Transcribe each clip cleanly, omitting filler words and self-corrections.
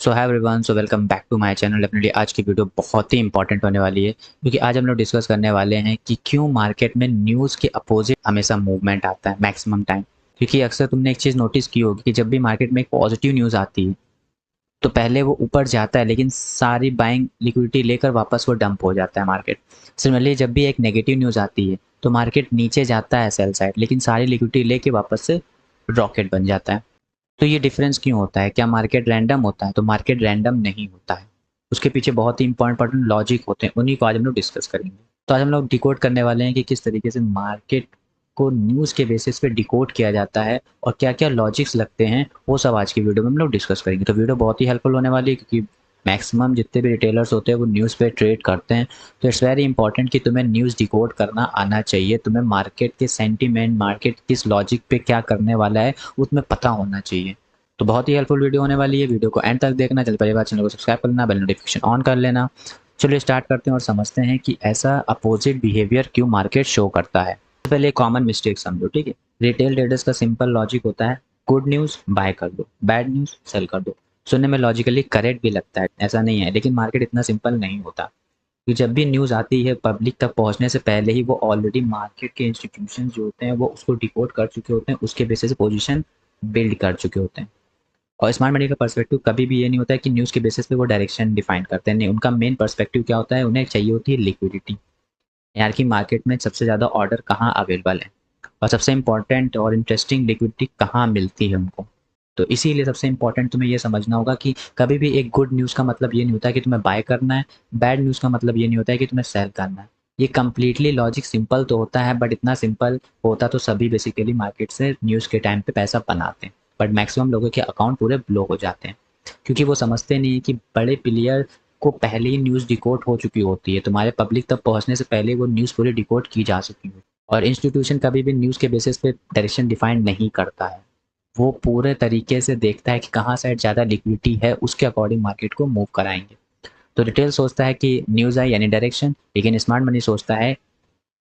So hi everyone, so welcome back to my channel. Definitely आज की video बहुत ही important होने वाली है क्योंकि आज हम लोग डिस्कस करने वाले हैं कि क्यों मार्केट में न्यूज़ के अपोजिट हमेशा मूवमेंट आता है मैक्सिमम टाइम। क्योंकि अक्सर तुमने एक चीज़ नोटिस की होगी कि जब भी मार्केट में एक पॉजिटिव न्यूज़ आती है तो पहले वो ऊपर जाता है, लेकिन सारी बाइंग लिक्विडिटी लेकर वापस वो डंप हो जाता है मार्केट। सिमिलरली जब भी एक नेगेटिव न्यूज़ आती है तो मार्केट नीचे जाता है सेल साइड, लेकिन सारी लिक्विडिटी लेके वापस से रॉकेट बन जाता है। तो ये डिफरेंस क्यों होता है? क्या मार्केट रैंडम होता है? तो मार्केट रैंडम नहीं होता है, उसके पीछे बहुत ही इंपॉर्टेंट लॉजिक होते हैं, उन्हीं को आज हम लोग डिस्कस करेंगे। तो आज हम लोग डिकोड करने वाले हैं कि किस तरीके से मार्केट को न्यूज़ के बेसिस पे डिकोड किया जाता है और क्या क्या लॉजिक्स लगते हैं, वो सब आज की वीडियो में हम लोग डिस्कस करेंगे। तो वीडियो बहुत ही हेल्पफुल होने वाली है क्योंकि मैक्सिमम जितने भी रिटेलर्स होते हैं वो न्यूज़ पे ट्रेड करते हैं। तो इट्स वेरी इंपॉर्टेंट कि तुम्हें न्यूज़ डिकोड करना आना चाहिए, तुम्हें मार्केट के सेंटीमेंट, मार्केट किस लॉजिक पे क्या करने वाला है उसमें पता होना चाहिए। तो बहुत ही हेल्पफुल वीडियो होने वाली है, वीडियो को एंड तक देखना। चल पहली बार चैनल को सब्सक्राइब कर लेना, बेल नोटिफिकेशन ऑन कर लेना। चलिए स्टार्ट करते हैं और समझते हैं कि ऐसा अपोजिट बिहेवियर क्यों मार्केट शो करता है। तो पहले कॉमन मिस्टेक समझो, ठीक है। रिटेल ट्रेडर्स का सिंपल लॉजिक होता है, गुड न्यूज़ बाय कर दो, बैड न्यूज़ सेल कर दो। सुनने में लॉजिकली करेक्ट भी लगता है, ऐसा नहीं है, लेकिन मार्केट इतना सिंपल नहीं होता। कि जब भी न्यूज़ आती है पब्लिक तक पहुंचने से पहले ही वो ऑलरेडी मार्केट के इंस्टीट्यूशन जो होते हैं वो उसको डिकोड कर चुके होते हैं, उसके बेसिस से पोजीशन बिल्ड कर चुके होते हैं। और स्मार्ट मनी का पर्सपेक्टिव कभी भी ये नहीं होता है कि न्यूज़ के बेसिस पे वो डायरेक्शन डिफाइन करते हैं, नहीं, उनका मेन पर्सपेक्टिव क्या होता है, उन्हें चाहिए होती है लिक्विडिटी। यार कि मार्केट में सबसे ज़्यादा ऑर्डर कहाँ अवेलेबल है और सबसे इंपॉर्टेंट और इंटरेस्टिंग लिक्विडिटी कहाँ मिलती है उनको। तो इसीलिए सबसे इंपॉर्टेंट तुम्हें ये समझना होगा कि कभी भी एक गुड न्यूज़ का मतलब ये नहीं होता है कि तुम्हें बाय करना है, बैड न्यूज़ का मतलब ये नहीं होता है कि तुम्हें सेल करना है। ये कंप्लीटली लॉजिक सिंपल तो होता है, बट इतना सिंपल होता तो सभी बेसिकली मार्केट से न्यूज़ के टाइम पे पैसा बनाते हैं। बट मैक्सिमम लोगों के अकाउंट पूरे ब्लो हो जाते हैं क्योंकि वो समझते नहीं है कि बड़े प्लेयर को पहले ही न्यूज़ डिकोड हो चुकी होती है, तुम्हारे पब्लिक तक पहुंचने से पहले वो न्यूज़ पूरी डिकोड की जा चुकी है। और इंस्टीट्यूशन कभी भी न्यूज़ के बेसिस पे डायरेक्शन डिफाइन नहीं करता है, वो पूरे तरीके से देखता है कि कहाँ साइड ज़्यादा लिक्विडिटी है, उसके अकॉर्डिंग मार्केट को मूव कराएंगे। तो रिटेल सोचता है कि न्यूज़ है यानी डायरेक्शन, लेकिन स्मार्ट मनी सोचता है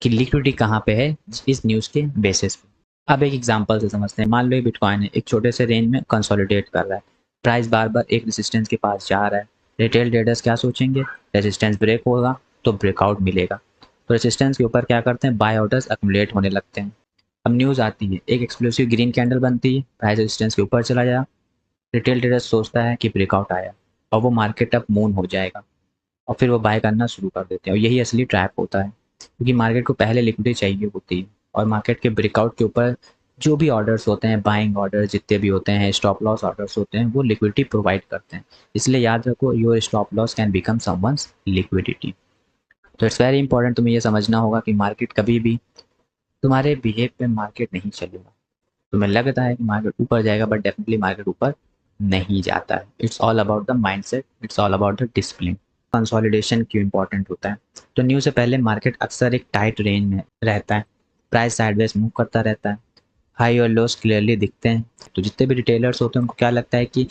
कि लिक्विडिटी कहाँ पे है इस न्यूज़ के बेसिस पे। अब एक एग्जांपल से समझते हैं। मान लो एक बिटकॉइन है, एक छोटे से रेंज में कंसोलिडेट कर रहा है, प्राइस बार बार एक रेजिस्टेंस के पास जा रहा है। रिटेल ट्रेडर्स क्या सोचेंगे, रेजिस्टेंस ब्रेक होगा तो ब्रेकआउट मिलेगा। तो रेजिस्टेंस के ऊपर क्या करते हैं, बाय ऑर्डर्स अक्मुलेट होने लगते हैं। अब न्यूज़ आती है, एक एक्सप्लोसिव ग्रीन कैंडल बनती है, प्राइस रेजिस्टेंस के ऊपर चला जाए। रिटेल ट्रेडर्स सोचता है कि ब्रेकआउट आया और वो मार्केट अप मून हो जाएगा और फिर वो बाय करना शुरू कर देते हैं। और यही असली ट्रैप होता है क्योंकि मार्केट को पहले लिक्विडिटी चाहिए होती है और मार्केट के ब्रेकआउट के ऊपर जो भी ऑर्डर्स होते हैं, बाइंग ऑर्डर जितने भी होते हैं, स्टॉप लॉस ऑर्डर्स होते हैं, वो लिक्विडिटी प्रोवाइड करते हैं। इसलिए याद रखो, your stop loss can become someone's liquidity. तो इट्स वेरी इंपॉर्टेंट, तुम्हें ये समझना होगा कि मार्केट कभी भी तुम्हारे बिहेव पे मार्केट नहीं चलेगा। तुम्हें लगता है कि मार्केट ऊपर जाएगा, बट डेफिनेटली मार्केट ऊपर नहीं जाता है। It's all about the mindset, it's all about the discipline. Consolidation क्यों इंपॉर्टेंट होता है? तो न्यूज़ से पहले मार्केट अक्सर एक टाइट रेंज में रहता है, प्राइस साइडवेज मूव करता रहता है, हाई और लोस क्लियरली दिखते हैं। तो जितने भी रिटेलर्स होते हैं उनको क्या लगता है कि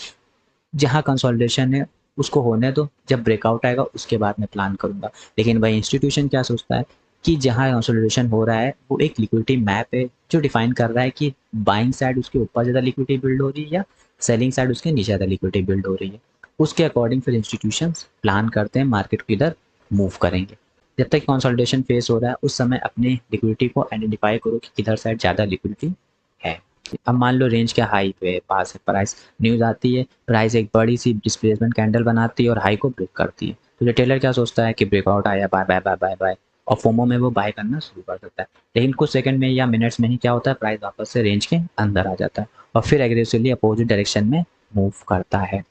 जहाँ कंसोलिडेशन है उसको होने दो, जब ब्रेकआउट आएगा उसके बाद मैं प्लान करूंगा। लेकिन वही इंस्टीट्यूशन क्या सोचता है कि जहाँ कंसोलिडेशन हो रहा है वो एक लिक्विडिटी मैप है जो डिफाइन कर रहा है कि बाइंग साइड उसके ऊपर ज़्यादा लिक्विडिटी बिल्ड हो रही है या सेलिंग साइड उसके नीचे ज़्यादा लिक्विडिटी बिल्ड हो रही है। उसके अकॉर्डिंग फिर इंस्टीट्यूशन प्लान करते हैं मार्केट को इधर मूव करेंगे। जब तक कंसोलिडेशन फेस हो रहा है उस समय अपनी लिक्विडिटी को आइडेंटिफाई करो कि किधर साइड ज़्यादा लिक्विडिटी है। अब मान लो रेंज के हाई पे पास है प्राइस, न्यूज़ आती है, प्राइस एक बड़ी सी डिस्प्लेसमेंट कैंडल बनाती है और हाई को ब्रेक करती है। तो रिटेलर क्या सोचता है कि ब्रेकआउट आया, buy buy buy buy buy, और फोमो में वो बाय करना शुरू कर देता है। लेकिन कुछ सेकंड में या मिनट्स में ही क्या होता है, प्राइस वापस से रेंज के अंदर आ जाता है और फिर एग्रेसिवली अपोजिट डायरेक्शन में मूव करता है।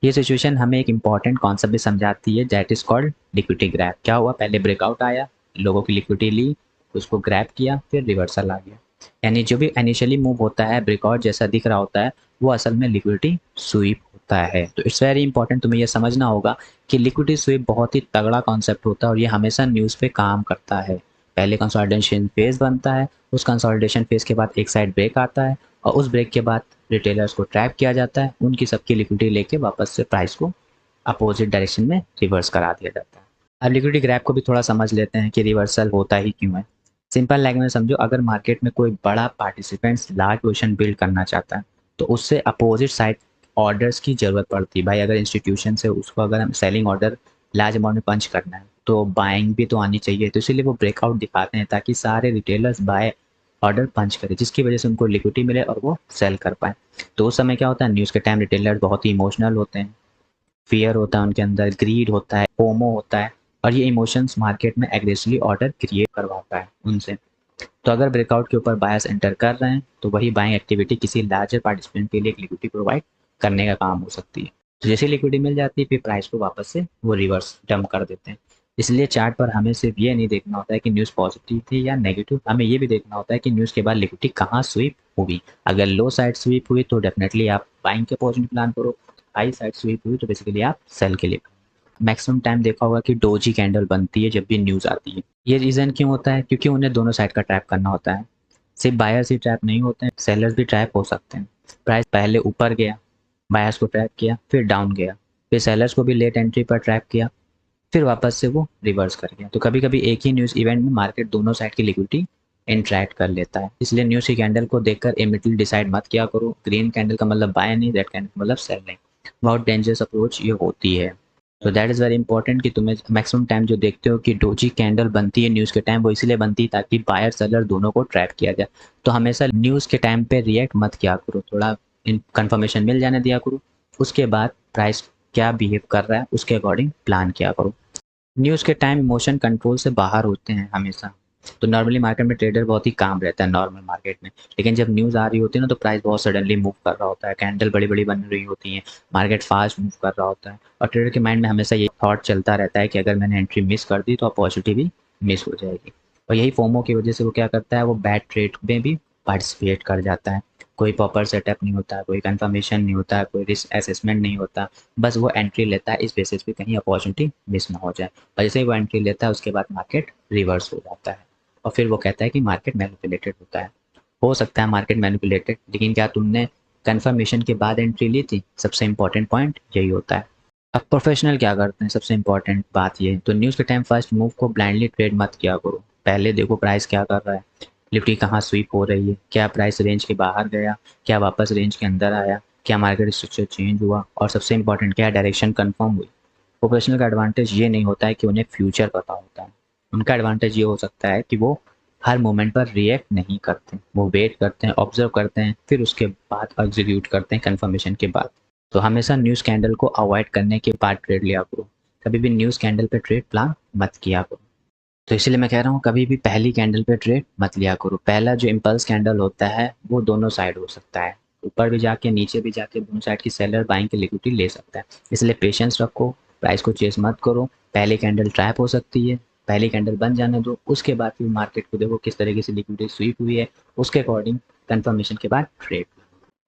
ये सिचुएशन हमें एक इंपॉर्टेंट कॉन्सेप्ट भी समझाती है, that is called liquidity grab. क्या हुआ, पहले ब्रेकआउट आया, लोगों की लिक्विडिटी ली, उसको ग्रैप किया, फिर रिवर्सल आ गया। यानी जो भी इनिशियली मूव होता है ब्रेकआउट जैसा दिख रहा होता है वो असल में लिक्विडिटी स्वीप होता है। तो इट्स वेरी इंपॉर्टेंट, तुम्हें यह समझना होगा कि लिक्विडिटी स्वीप बहुत ही तगड़ा कॉन्सेप्ट होता है और ये हमेशा न्यूज़ पे काम करता है। पहले कंसोलिडेशन फेज बनता है, उस कंसोलिडेशन फेज के बाद एक साइड ब्रेक आता है और उस ब्रेक के बाद रिटेलर्स को ट्रैप किया जाता है, उनकी सबकी लिक्विडिटी लेके वापस से प्राइस को अपोजिट डायरेक्शन में रिवर्स करा दिया जाता है। अब लिक्विडिटी ग्रैप को भी थोड़ा समझ लेते हैं कि रिवर्सल होता ही क्यों है। सिंपल लैंग्वेज में समझो, अगर मार्केट में कोई बड़ा पार्टिसिपेंट्स लार्ज पोजीशन बिल्ड करना चाहता है तो उससे अपोजिट साइड ऑर्डर्स की ज़रूरत पड़ती है भाई। अगर इंस्टीट्यूशन से उसको अगर हम सेलिंग ऑर्डर लार्ज अमाउंट में पंच करना है तो बाइंग भी तो आनी चाहिए, तो इसीलिए वो ब्रेकआउट दिखाते हैं ताकि सारे रिटेलर्स बाय ऑर्डर पंच करें, जिसकी वजह से उनको लिक्विडिटी मिले और वो सेल कर पाए। तो उस समय क्या होता है, न्यूज़ के टाइम रिटेलर्स बहुत ही इमोशनल होते हैं, फियर होता है उनके अंदर, ग्रीड होता है, फोमो होता है, और ये इमोशंस मार्केट में एग्रेसिवली ऑर्डर क्रिएट करवाता है उनसे। तो अगर ब्रेकआउट के ऊपर बायर्स एंटर कर रहे हैं तो वही बाइंग एक्टिविटी किसी लार्जर पार्टिसिपेंट के लिए एक लिक्विडिटी प्रोवाइड करने का काम हो सकती है। तो जैसे लिक्विडिटी मिल जाती है फिर प्राइस को वापस से वो रिवर्स डंप कर देते हैं। इसलिए चार्ट पर हमें सिर्फ ये नहीं देखना होता है कि न्यूज़ पॉजिटिव थी या नेगेटिव, हमें ये भी देखना होता है कि न्यूज़ के बाद लिक्विडिटी कहाँ स्वीप हुई। अगर लो साइड स्वीप हुई तो डेफिनेटली आप बाइंग के पोजीशन प्लान करो, हाई साइड स्वीप हुई तो बेसिकली आप सेल के लिए। मैक्सिमम टाइम देखा होगा कि डोजी कैंडल बनती है जब भी न्यूज़ आती है। ये रीज़न क्यों होता है, क्योंकि उन्हें दोनों साइड का ट्रैप करना होता है। सिर्फ बायर्स ही ट्रैप नहीं होते हैं, सेलर्स भी ट्रैप हो सकते हैं। प्राइस पहले ऊपर गया, बायर्स को ट्रैप किया, फिर डाउन गया, फिर सेलर्स को भी लेट एंट्री पर ट्रैप किया, फिर वापस से वो रिवर्स कर गया। तो कभी कभी एक ही न्यूज़ इवेंट में मार्केट दोनों साइड की लिक्विडिटी इंट्रैक्ट कर लेता है। इसलिए न्यूज़ की कैंडल को देखकर इमीडिएटली डिसाइड मत किया करो। ग्रीन कैंडल का मतलब बाय नहीं, रेड कैंडल का मतलब सेल नहीं। बहुत डेंजरस अप्रोच ये होती है। तो दैट इज़ वेरी इंपॉर्टेंट कि तुम्हें मैक्सिमम टाइम जो देखते हो कि डोजी कैंडल बनती है न्यूज़ के टाइम, वो इसलिए बनती है ताकि बायर सेलर दोनों को ट्रैप किया जाए। तो हमेशा न्यूज़ के टाइम पे रिएक्ट मत किया करो, थोड़ा कंफर्मेशन मिल जाने दिया करो, उसके बाद प्राइस क्या बिहेव कर रहा है उसके अकॉर्डिंग प्लान किया करो। न्यूज़ के टाइम इमोशन कंट्रोल से बाहर होते हैं हमेशा। तो नॉर्मली मार्केट में ट्रेडर बहुत ही काम रहता है नॉर्मल मार्केट में, लेकिन जब न्यूज़ आ रही होती है ना तो प्राइस बहुत सडनली मूव कर रहा होता है, कैंडल बड़ी बड़ी बन रही होती हैं, मार्केट फास्ट मूव कर रहा होता है, और ट्रेडर के माइंड में हमेशा ये थॉट चलता रहता है कि अगर मैंने एंट्री मिस कर दी तो अपॉर्चुनिटी भी मिस हो जाएगी। और यही फोमो की वजह से वो क्या करता है, वो बैड ट्रेड में भी पार्टिसिपेट कर जाता है। कोई प्रॉपर सेटअप नहीं होता, कोई कंफर्मेशन नहीं होता, कोई रिस्क असेसमेंट नहीं होता, बस वो एंट्री लेता है इस बेसिस पे कहीं अपॉर्चुनिटी मिस ना हो जाए। और जैसे ही वो एंट्री लेता है उसके बाद मार्केट रिवर्स हो जाता है, और फिर वो कहता है कि मार्केट मैनिपुलेटेड होता है। हो सकता है मार्केट मैनिपुलेटेड, लेकिन क्या तुमने कंफर्मेशन के बाद एंट्री ली थी? सबसे इंपॉर्टेंट पॉइंट यही होता है। अब प्रोफेशनल क्या करते हैं, सबसे इंपॉर्टेंट बात ये, तो न्यूज़ के टाइम फर्स्ट मूव को ब्लाइंडली ट्रेड मत किया करो। पहले देखो प्राइस क्या कर रहा है, निफ्टी कहाँ स्वीप हो रही है, क्या प्राइस रेंज के बाहर गया, क्या वापस रेंज के अंदर आया, क्या मार्केट स्ट्रक्चर चेंज हुआ, और सबसे इंपॉर्टेंट क्या डायरेक्शन कंफर्म हुई। प्रोफेशनल का एडवांटेज ये नहीं होता है कि उन्हें फ्यूचर पता होता है, उनका एडवांटेज ये हो सकता है कि वो हर मोमेंट पर रिएक्ट नहीं करते, वो वेट करते हैं, ऑब्जर्व करते हैं, फिर उसके बाद एग्जीक्यूट करते हैं कंफर्मेशन के बाद। तो हमेशा न्यूज़ कैंडल को अवॉइड करने के बाद ट्रेड लिया करो, कभी भी न्यूज़ कैंडल पे ट्रेड प्लान मत किया करो। तो इसीलिए मैं कह रहा हूँ कभी भी पहली कैंडल पे ट्रेड मत लिया करो। पहला जो इम्पल्स कैंडल होता है वो दोनों साइड हो सकता है, ऊपर भी जाके नीचे भी जाके दोनों साइड की सेलर बाइंग की लिक्विडिटी ले सकता है। इसलिए पेशेंस रखो, प्राइस को चेस मत करो। पहली कैंडल ट्रैप हो सकती है, पहली कैंडल बन जाने दो, उसके बाद फिर मार्केट को देखो किस तरीके से लिक्विडिटी स्वीप हुई है, उसके अकॉर्डिंग कंफर्मेशन के बाद ट्रेड।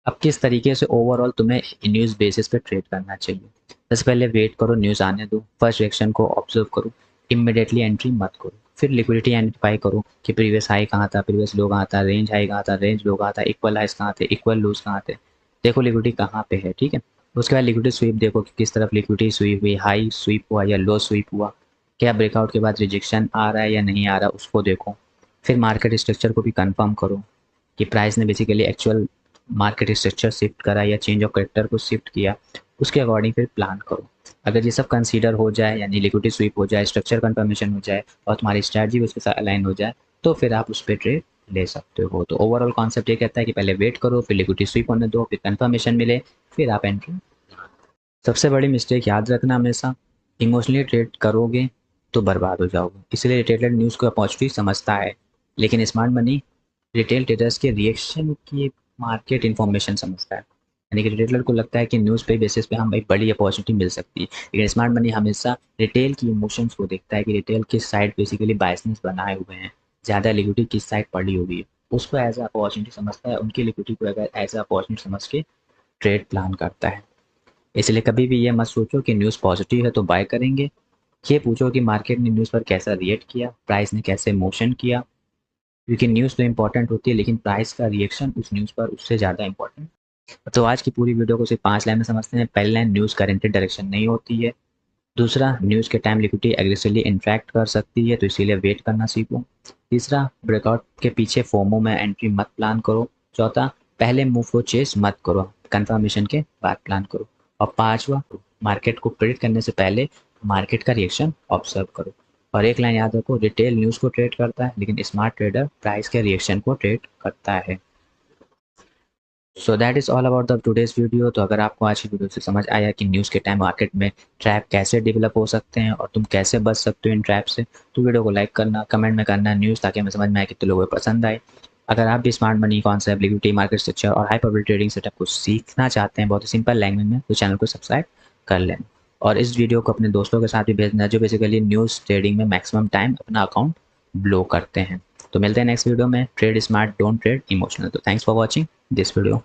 अब किस तरीके से ओवरऑल तुम्हें न्यूज़ बेसिस पे ट्रेड करना चाहिए। सबसे पहले वेट करो, न्यूज़ आने दो, फर्स्ट रिएक्शन को ऑब्जर्व करो, इमीडिएटली एंट्री मत करो। फिर लिक्विडिटी आइडेंटिफाई करो कि प्रीवियस हाई कहाँ था, प्रीवियस लो कहाँ था, रेंज हाई कहाँ था, रेंज लो कहाँ था, इक्वल हाइस कहाँ थे, इक्वल लोज कहाँ थे, देखो लिक्विडिटी कहाँ पे है, ठीक है। उसके बाद लिक्विडिटी स्वीप देखो कि किस तरफ लिक्विडिटी स्वीप हुई, हाई स्वीप हुआ या लो स्वीप हुआ, क्या ब्रेकआउट के बाद रिजेक्शन आ रहा है या नहीं आ रहा, उसको देखो। फिर मार्केट स्ट्रक्चर को भी कंफर्म करो कि प्राइस ने basically actual market structure shift करा या चेंज ऑफ करेक्टर को शिफ्ट किया, उसके अकॉर्डिंग फिर प्लान करो। अगर ये सब कंसीडर हो जाए, यानी लिक्विडिटी स्वीप हो जाए, स्ट्रक्चर कंफर्मेशन हो जाए और तुम्हारी स्ट्रैटेजी उसके साथ अलाइन हो जाए, तो फिर आप उस पर ट्रेड ले सकते हो। तो ओवरऑल कॉन्सेप्ट ये कहता है कि पहले वेट करो, फिर लिक्विडिटी स्वीप होने दो, फिर कंफर्मेशन मिले, फिर आप एंट्री। सबसे बड़ी मिस्टेक याद रखना, हमेशा इमोशनली ट्रेड करोगे तो बर्बाद हो जाओगे। इसलिए रिटेलर न्यूज़ को अपॉर्चुनिटी समझता है, लेकिन स्मार्ट मनी रिटेल ट्रेडर्स के रिएक्शन की मार्केट इन्फॉर्मेशन समझता है। यानी कि रिटेलर को लगता है कि न्यूज़ पे बेसिस पे हम एक बड़ी अपॉर्चुनिटी मिल सकती है, लेकिन स्मार्ट मनी हमेशा रिटेल की इमोशंस को देखता है कि रिटेल किस साइड बेसिकली बायसनेस बनाए हुए हैं, ज़्यादा लिक्विडिटी किस साइड पड़ी हुई है, उसको एज अ अपॉर्चुनिटी समझता है, उनकी लिक्विडिटी को अगर एज अ अपॉर्चुनिटी समझ के ट्रेड प्लान करता है। इसलिए कभी भी ये मत सोचो कि न्यूज़ पॉजिटिव है तो बाय करेंगे, ये पूछो कि मार्केट ने न्यूज़ पर कैसा रिएक्ट किया, प्राइस ने कैसे मोशन किया, क्योंकि न्यूज़ तो इंपॉर्टेंट होती है लेकिन प्राइस का रिएक्शन उस न्यूज़ पर उससे ज़्यादा इंपॉर्टेंट। तो आज की पूरी वीडियो को सिर्फ 5 लाइन में समझते हैं। पहली लाइन, न्यूज़ करेंटेड डायरेक्शन नहीं होती है। दूसरा, न्यूज़ के टाइम लिक्विडिटी एग्रेसिवली इंट्रैक्ट कर सकती है, तो इसीलिए वेट करना सीखो। तीसरा, ब्रेकआउट के पीछे फोमो में एंट्री मत प्लान करो। चौथा, पहले मूव को चेस मत करो, कंफर्मेशन के बाद प्लान करो। और पांचवा, मार्केट को प्रेडिक्ट करने से पहले मार्केट का रिएक्शन ऑब्जर्व करो। और एक लाइन याद रखो, रिटेल न्यूज़ को ट्रेड करता है लेकिन स्मार्ट ट्रेडर प्राइस के रिएक्शन को ट्रेड करता है। So that is all about the today's video. तो अगर आपको आज की वीडियो से समझ आया कि न्यूज़ के टाइम मार्केट में ट्रैप कैसे डेवलप हो सकते हैं और तुम कैसे बच सकते हो इन ट्रैप से, तो वीडियो को लाइक करना, कमेंट में करना न्यूज़, ताकि हमें समझ में आए कितने लोगों को पसंद आए। अगर आप भी smart money concept, liquidity, market structure और हाई प्रोबेबिलिटी ट्रेडिंग सेटअप को सीखना चाहते हैं बहुत ही सिंपल लैंग्वेज में, तो चैनल को सब्सक्राइब कर लें। और इस वीडियो को अपने दोस्तों के साथ भी भेजना जो बेसिकली न्यूज़ ट्रेडिंग में मैक्सिमम टाइम अपना अकाउंट ब्लो करते हैं। तो मिलते हैं नेक्स्ट वीडियो में। Trade smart, don't trade emotional. तो thanks for watching this video.